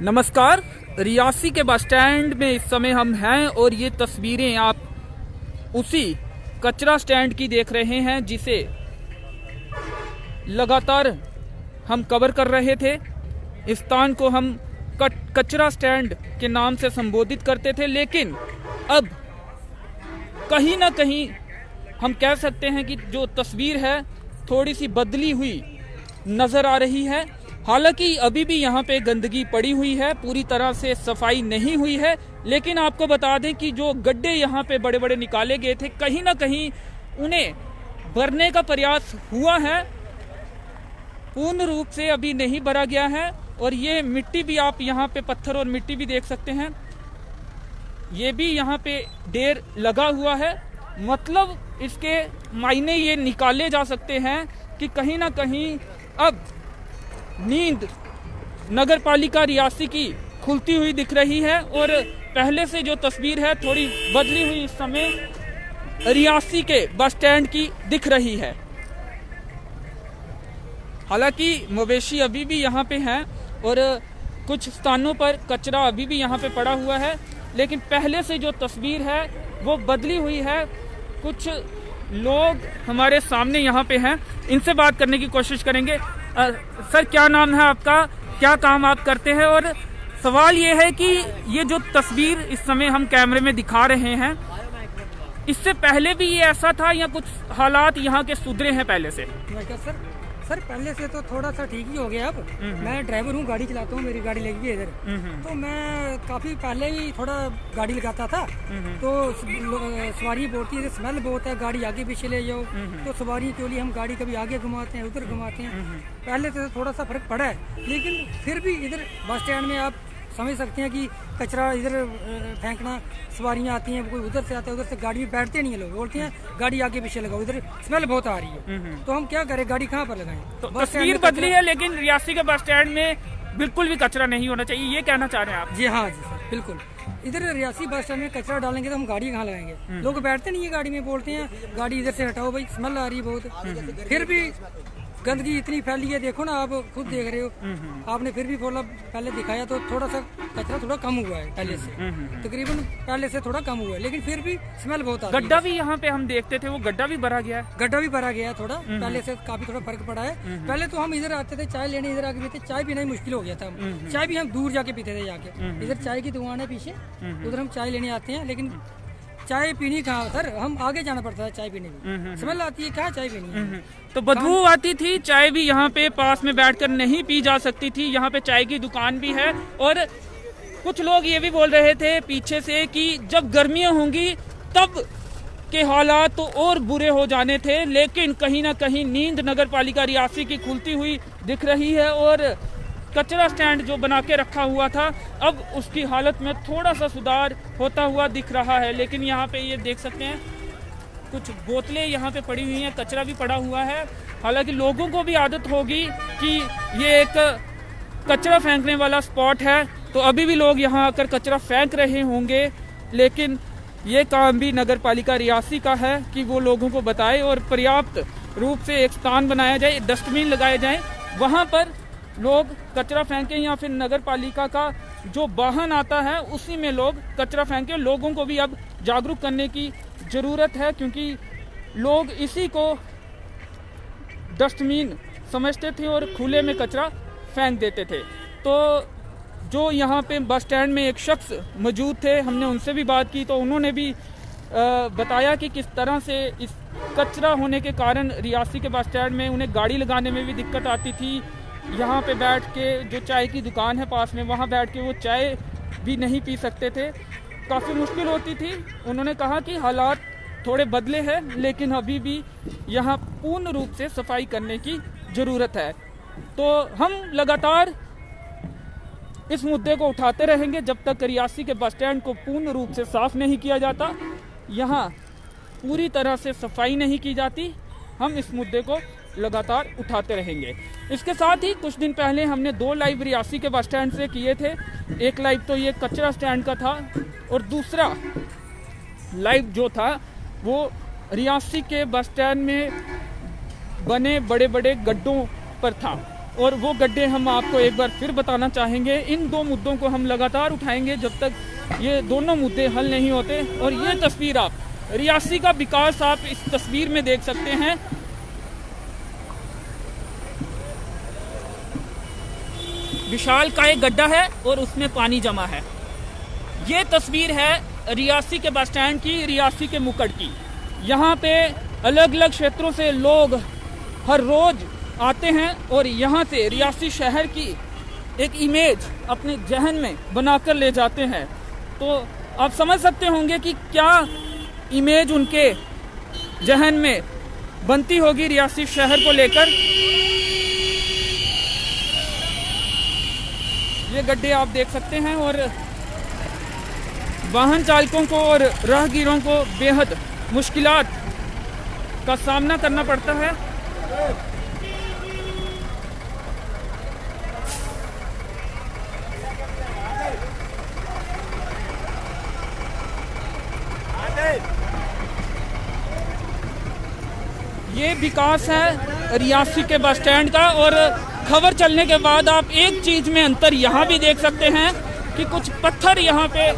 नमस्कार। रियासी के bus stand में इस समय हम हैं और ये तस्वीरें आप उसी कचरा स्टैंड की देख रहे हैं जिसे लगातार हम कवर कर रहे थे। इस स्थान को हम कचरा स्टैंड के नाम से संबोधित करते थे, लेकिन अब कहीं ना कहीं हम कह सकते हैं कि जो तस्वीर है थोड़ी सी बदली हुई नजर आ रही है। हालांकि अभी भी यहाँ पे गंदगी पड़ी हुई है, पूरी तरह से सफाई नहीं हुई है, लेकिन आपको बता दें कि जो गड्ढे यहाँ पे बड़े बड़े निकाले गए थे कहीं ना कहीं उन्हें भरने का प्रयास हुआ है, पूर्ण रूप से अभी नहीं भरा गया है। और ये मिट्टी भी आप यहाँ पे पत्थर और मिट्टी भी देख सकते हैं, ये भी यहाँ पे ढेर लगा हुआ है। मतलब इसके मायने ये निकाले जा सकते हैं कि कहीं ना कहीं अब नींद नगर पालिका रियासी की खुलती हुई दिख रही है और पहले से जो तस्वीर है थोड़ी बदली हुई इस समय रियासी के बस स्टैंड की दिख रही है। हालांकि मवेशी अभी भी यहाँ पे हैं और कुछ स्थानों पर कचरा अभी भी यहाँ पे पड़ा हुआ है, लेकिन पहले से जो तस्वीर है वो बदली हुई है। कुछ लोग हमारे सामने यहाँ पे हैं, इनसे बात करने की कोशिश करेंगे। सर, क्या नाम है आपका, क्या काम आप करते हैं? और सवाल ये है कि ये जो तस्वीर इस समय हम कैमरे में दिखा रहे हैं, इससे पहले भी ये ऐसा था या कुछ हालात यहाँ के सुधरे हैं पहले से? सर पहले से तो थोड़ा सा ठीक ही हो गया। अब मैं ड्राइवर हूँ, गाड़ी चलाता हूँ, मेरी गाड़ी लगी है इधर। तो मैं काफी पहले ही थोड़ा गाड़ी लगाता था, तो सवारी बहुत ही स्मेल बहुत है, गाड़ी आगे पीछे ले जाओ तो सवारी के लिए हम गाड़ी कभी आगे घुमाते हैं, उधर घुमाते हैं। पहले से थोड़ा सा फर्क पड़ा है, लेकिन फिर भी इधर बस स्टैंड में आप समझ सकते हैं कि कचरा इधर फेंकना, सवारियां आती हैं, कोई उधर से आता है, उधर से गाड़ी में बैठते नहीं है, लोग बोलते हैं गाड़ी आगे पीछे लगाओ, इधर स्मेल बहुत आ रही है। तो हम क्या करें, गाड़ी कहाँ पर लगाएं? तो तस्वीर बदली है, लेकिन रियासी के बस स्टैंड में बिल्कुल भी कचरा नहीं होना चाहिए, ये कहना चाह रहे हैं आप? जी हाँ जी सर, बिल्कुल। इधर रियासी बस स्टैंड में कचरा डालेंगे तो हम गाड़ी कहाँ लगाएंगे? लोग बैठते नहीं है गाड़ी में, बोलते हैं गाड़ी इधर से हटाओ भाई, स्मेल आ रही है बहुत। फिर भी गंदगी इतनी फैली है, देखो ना, आप खुद देख रहे हो। आपने फिर भी बोला पहले दिखाया तो थोड़ा सा कचरा थोड़ा कम हुआ है पहले से, तकरीबन पहले से थोड़ा कम हुआ है, लेकिन फिर भी स्मेल बहुत आता है। गड्ढा भी यहाँ पे हम देखते थे, वो गड्ढा भी भरा गया है? गड्ढा भी भरा गया है थोड़ा, पहले से काफी थोड़ा फर्क पड़ा है। पहले तो हम इधर आते थे चाय लेने, इधर आके पीते, चाय पीना ही मुश्किल हो गया था। चाय भी हम दूर जाके पीते थे जाके, इधर चाय की दुकान है पीछे, उधर हम चाय लेने आते हैं, लेकिन चाय पीनी कहाँ सर, हम आगे जाना पड़ता है चाय पीने की। स्मेल आती है, क्या चाय पीनी है? तो बदबू आती थी, चाय भी यहाँ पे पास में बैठकर नहीं पी जा सकती थी। यहाँ पे चाय की दुकान भी है और कुछ लोग ये भी बोल रहे थे पीछे से कि जब गर्मियां होंगी तब के हालात तो और बुरे हो जाने थे, लेकिन कहीं ना कहीं नींद नगर पालिका रियासी की खुलती हुई दिख रही है और कचरा स्टैंड जो बना के रखा हुआ था अब उसकी हालत में थोड़ा सा सुधार होता हुआ दिख रहा है। लेकिन यहाँ पे ये देख सकते हैं कुछ बोतलें यहाँ पे पड़ी हुई हैं, कचरा भी पड़ा हुआ है। हालांकि लोगों को भी आदत होगी कि ये एक कचरा फेंकने वाला स्पॉट है, तो अभी भी लोग यहाँ आकर कचरा फेंक रहे होंगे, लेकिन ये काम भी नगर पालिका रियासी का है कि वो लोगों को बताए और पर्याप्त रूप से एक स्थान बनाया जाए, डस्टबिन लगाए जाए, वहाँ पर लोग कचरा फेंकें या फिर नगर पालिका का जो वाहन आता है उसी में लोग कचरा फेंकें। लोगों को भी अब जागरूक करने की जरूरत है, क्योंकि लोग इसी को डस्टबिन समझते थे और खुले में कचरा फेंक देते थे। तो जो यहाँ पे बस स्टैंड में एक शख्स मौजूद थे, हमने उनसे भी बात की, तो उन्होंने भी बताया कि किस तरह से इस कचरा होने के कारण रियासी के बस स्टैंड में उन्हें गाड़ी लगाने में भी दिक्कत आती थी। यहाँ पे बैठ के जो चाय की दुकान है पास में, वहाँ बैठ के वो चाय भी नहीं पी सकते थे, काफ़ी मुश्किल होती थी। उन्होंने कहा कि हालात थोड़े बदले हैं, लेकिन अभी भी यहाँ पूर्ण रूप से सफाई करने की ज़रूरत है। तो हम लगातार इस मुद्दे को उठाते रहेंगे जब तक रियासी के बस स्टैंड को पूर्ण रूप से साफ नहीं किया जाता, यहाँ पूरी तरह से सफाई नहीं की जाती। हम इस मुद्दे को लगातार उठाते रहेंगे। इसके साथ ही कुछ दिन पहले हमने 2 लाइव रियासी के बस स्टैंड से किए थे। एक लाइव तो ये कचरा स्टैंड का था और दूसरा लाइव जो था वो रियासी के बस स्टैंड में बने बड़े बड़े गड्ढों पर था। और वो गड्ढे हम आपको एक बार फिर बताना चाहेंगे। इन दो मुद्दों को हम लगातार उठाएंगे जब तक ये दोनों मुद्दे हल नहीं होते। और ये तस्वीर आप रियासी का विकास आप इस तस्वीर में देख सकते हैं। विशाल का एक गड्ढा है और उसमें पानी जमा है। ये तस्वीर है रियासी के बस स्टैंड की, रियासी के मुकड़ की। यहाँ पे अलग अलग क्षेत्रों से लोग हर रोज आते हैं और यहाँ से रियासी शहर की एक इमेज अपने जहन में बनाकर ले जाते हैं। तो आप समझ सकते होंगे कि क्या इमेज उनके जहन में बनती होगी रियासी शहर को लेकर। ये गड्ढे आप देख सकते हैं और वाहन चालकों को और राहगीरों को बेहद मुश्किलात का सामना करना पड़ता है। ये विकास है रियासी के बस स्टैंड का। और खबर चलने के बाद आप एक चीज में अंतर यहाँ भी देख सकते हैं कि कुछ पत्थर यहाँ पे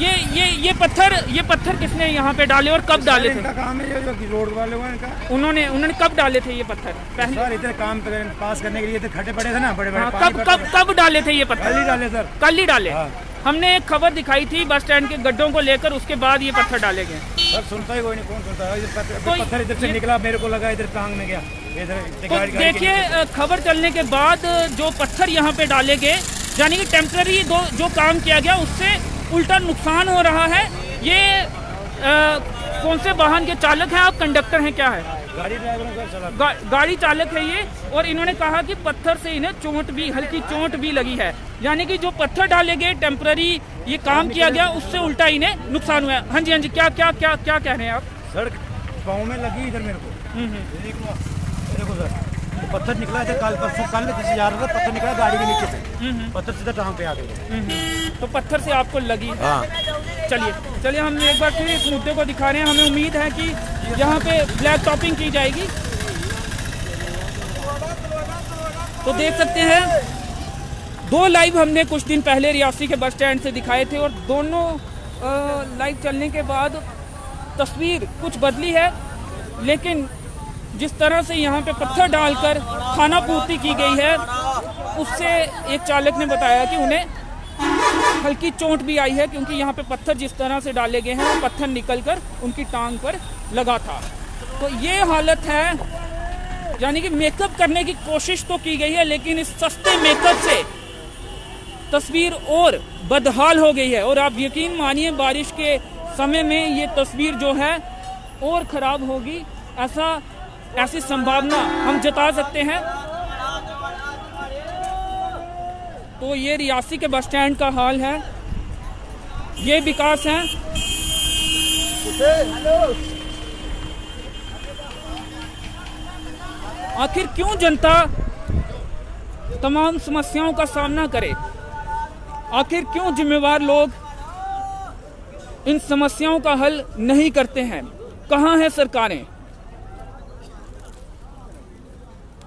ये पत्थर किसने यहाँ पे डाले और कब डाले थे? काम है जो रोड वाले का उन्होंने कब डाले थे ये पत्थर? पहले इधर काम पास करने के लिए खड्डे पड़े थे ना, बड़े बड़े। कब डाले थे ये पत्थर? कल ही डाले सर, कल ही डाले। हाँ। हमने एक खबर दिखाई थी बस स्टैंड के गड्ढों को लेकर, उसके बाद ये पत्थर डाले गए। सर सुनता ही कोई नहीं, कौन सुनता है? पत्थर इधर से निकला, मेरे को लगा इधर टांग में गया। तो देखिए खबर चलने के बाद जो पत्थर यहाँ पे डाले गए, यानी कि टेम्पररी जो काम किया गया उससे उल्टा नुकसान हो रहा है। ये कौन से वाहन के चालक हैं आप? कंडक्टर हैं क्या है? गाड़ी ड्राइवर गाड़ी चालक है ये। और इन्होंने कहा कि पत्थर से इन्हें हल्की चोट भी लगी है, यानी कि जो पत्थर डाले गए टेम्पररी ये काम किया गया उससे उल्टा इन्हें नुकसान हुआ है। हाँ जी क्या कह रहे हैं आप? सड़क पाँव में लगी इधर मेरे को। देखो सर, पत्थर निकला था कल जैसे जा रहा था, पत्थर निकला गाड़ी के नीचे से, पत्थर सीधा टांग पे आ गया। तो पत्थर से आपको लगी? हाँ। चलिए हम एक बार फिर इस मुद्दे को दिखा रहे हैं। हमें उम्मीद है कि यहाँ पे ब्लैक टॉपिंग की जाएगी। तो देख सकते हैं दो लाइव हमने कुछ दिन पहले रियासी के बस स्टैंड से दिखाए थे और दोनों लाइव चलने के बाद तस्वीर कुछ बदली है। लेकिन जिस तरह से यहाँ पे पत्थर डालकर खाना पूर्ति की गई है उससे एक चालक ने बताया कि उन्हें हल्की चोट भी आई है, क्योंकि यहाँ पे पत्थर जिस तरह से डाले गए हैं वो पत्थर निकलकर उनकी टांग पर लगा था। तो ये हालत है, यानी कि मेकअप करने की कोशिश तो की गई है लेकिन इस सस्ते मेकअप से तस्वीर और बदहाल हो गई है। और आप यकीन मानिए बारिश के समय में ये तस्वीर जो है और ख़राब होगी, ऐसी संभावना हम जता सकते हैं। तो ये रियासी के बस स्टैंड का हाल है, ये विकास है। आखिर क्यों जनता तमाम समस्याओं का सामना करे? आखिर क्यों जिम्मेवार लोग इन समस्याओं का हल नहीं करते हैं? कहाँ हैं सरकारें?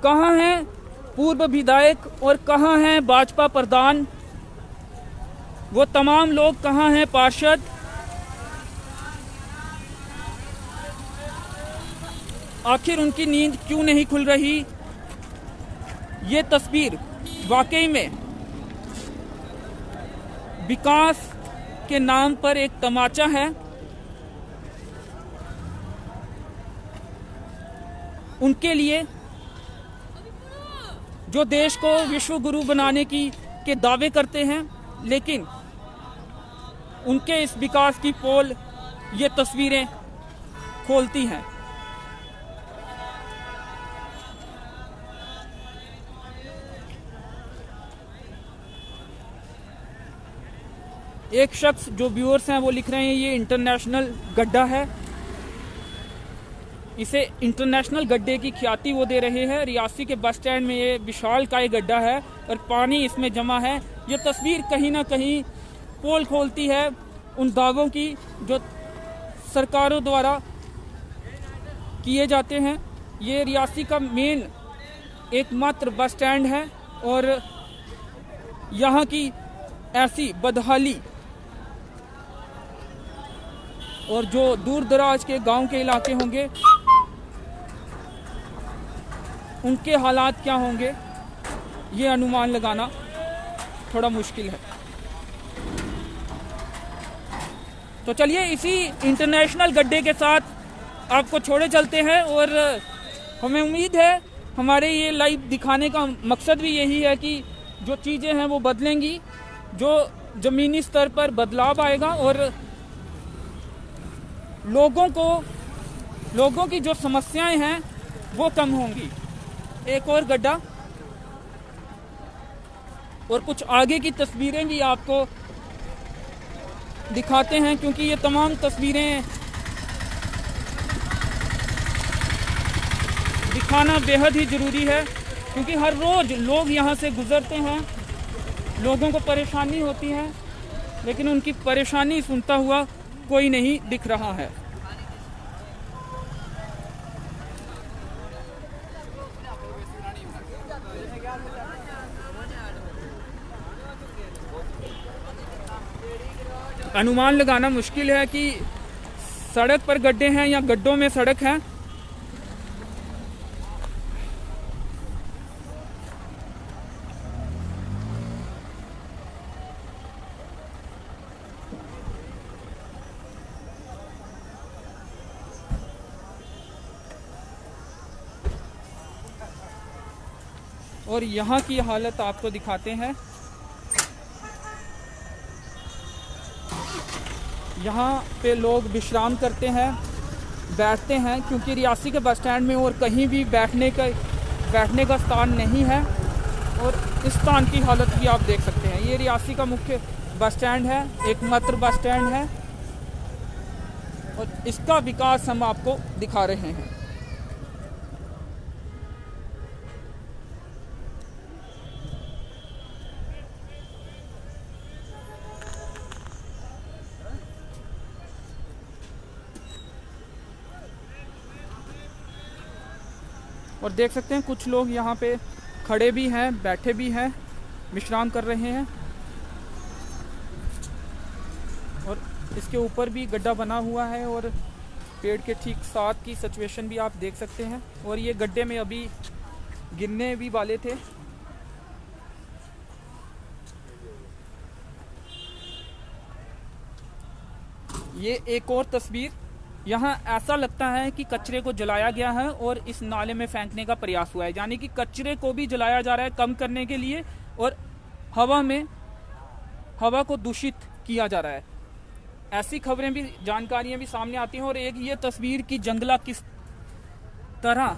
कहाँ हैं पूर्व विधायक और कहाँ हैं भाजपा प्रधान? वो तमाम लोग कहाँ हैं पार्षद? आखिर उनकी नींद क्यों नहीं खुल रही? ये तस्वीर वाकई में विकास के नाम पर एक तमाचा है। उनके लिए जो देश को विश्व गुरु बनाने के दावे करते हैं, लेकिन उनके इस विकास की पोल ये तस्वीरें खोलती हैं। एक शख्स जो व्यूअर्स हैं वो लिख रहे हैं ये इंटरनेशनल गड्ढा है, इसे इंटरनेशनल गड्ढे की ख्याति वो दे रहे हैं। रियासी के बस स्टैंड में ये विशाल का गड्ढा है और पानी इसमें जमा है। ये तस्वीर कहीं ना कहीं पोल खोलती है उन दावों की जो सरकारों द्वारा किए जाते हैं। ये रियासी का मेन एकमात्र बस स्टैंड है और यहाँ की ऐसी बदहाली और जो दूर दराज के गांव के इलाके होंगे उनके हालात क्या होंगे ये अनुमान लगाना थोड़ा मुश्किल है। तो चलिए इसी इंटरनेशनल गड्ढे के साथ आपको छोड़े चलते हैं और हमें उम्मीद है हमारे ये लाइव दिखाने का मकसद भी यही है कि जो चीज़ें हैं वो बदलेंगी, जो ज़मीनी स्तर पर बदलाव आएगा और लोगों की जो समस्याएं हैं वो कम होंगी। एक और गड्ढा और कुछ आगे की तस्वीरें भी आपको दिखाते हैं क्योंकि ये तमाम तस्वीरें दिखाना बेहद ही ज़रूरी है क्योंकि हर रोज़ लोग यहाँ से गुज़रते हैं, लोगों को परेशानी होती है लेकिन उनकी परेशानी सुनता हुआ कोई नहीं दिख रहा है। अनुमान लगाना मुश्किल है कि सड़क पर गड्ढे हैं या गड्ढों में सड़क है। और यहाँ की हालत आपको दिखाते हैं। यहाँ पे लोग विश्राम करते हैं, बैठते हैं क्योंकि रियासी के बस स्टैंड में और कहीं भी बैठने का स्थान नहीं है। और इस स्थान की हालत भी आप देख सकते हैं। ये रियासी का मुख्य बस स्टैंड है, एकमात्र बस स्टैंड है और इसका विकास हम आपको दिखा रहे हैं। और देख सकते हैं कुछ लोग यहाँ पे खड़े भी हैं, बैठे भी हैं, विश्राम कर रहे हैं। और इसके ऊपर भी गड्ढा बना हुआ है और पेड़ के ठीक साथ की सिचुएशन भी आप देख सकते हैं। और ये गड्ढे में अभी गिरने भी वाले थे। ये एक और तस्वीर, यहाँ ऐसा लगता है कि कचरे को जलाया गया है और इस नाले में फेंकने का प्रयास हुआ है, यानी कि कचरे को भी जलाया जा रहा है कम करने के लिए और हवा को दूषित किया जा रहा है। ऐसी खबरें भी, जानकारियां भी सामने आती हैं। और एक ये तस्वीर की जंगला किस तरह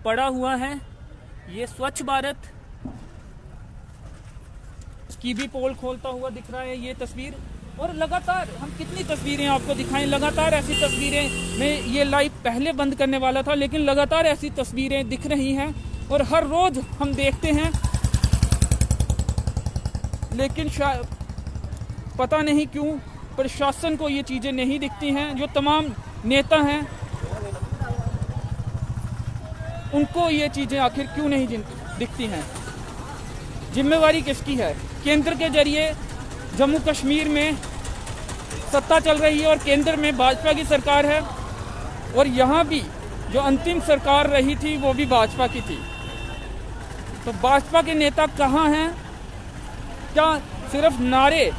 पड़ा हुआ है, ये स्वच्छ भारत की भी पोल खोलता हुआ दिख रहा है ये तस्वीर। और लगातार हम कितनी तस्वीरें आपको दिखाएं, लगातार ऐसी तस्वीरें में ये लाइव पहले बंद करने वाला था लेकिन लगातार ऐसी तस्वीरें दिख रही हैं और हर रोज हम देखते हैं। लेकिन पता नहीं क्यों प्रशासन को ये चीज़ें नहीं दिखती हैं। जो तमाम नेता हैं उनको ये चीज़ें आखिर क्यों नहीं दिखती हैं? जिम्मेवारी किसकी है? केंद्र के जरिए जम्मू कश्मीर में सत्ता चल रही है और केंद्र में भाजपा की सरकार है और यहाँ भी जो अंतिम सरकार रही थी वो भी भाजपा की थी। तो भाजपा के नेता कहाँ हैं? क्या सिर्फ नारे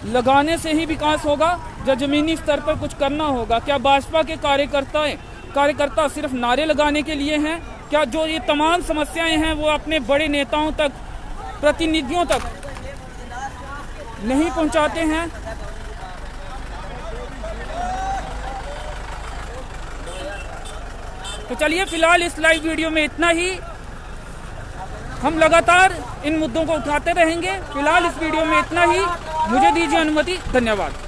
लगाने से ही विकास होगा या जमीनी स्तर पर कुछ करना होगा? क्या भाजपा के कार्यकर्ता सिर्फ नारे लगाने के लिए हैं? क्या जो ये तमाम समस्याएं हैं वो अपने बड़े नेताओं तक, प्रतिनिधियों तक नहीं पहुंचाते हैं? तो चलिए फिलहाल इस लाइव वीडियो में इतना ही। हम लगातार इन मुद्दों को उठाते रहेंगे। फिलहाल इस वीडियो में इतना ही। मुझे दीजिए अनुमति। धन्यवाद।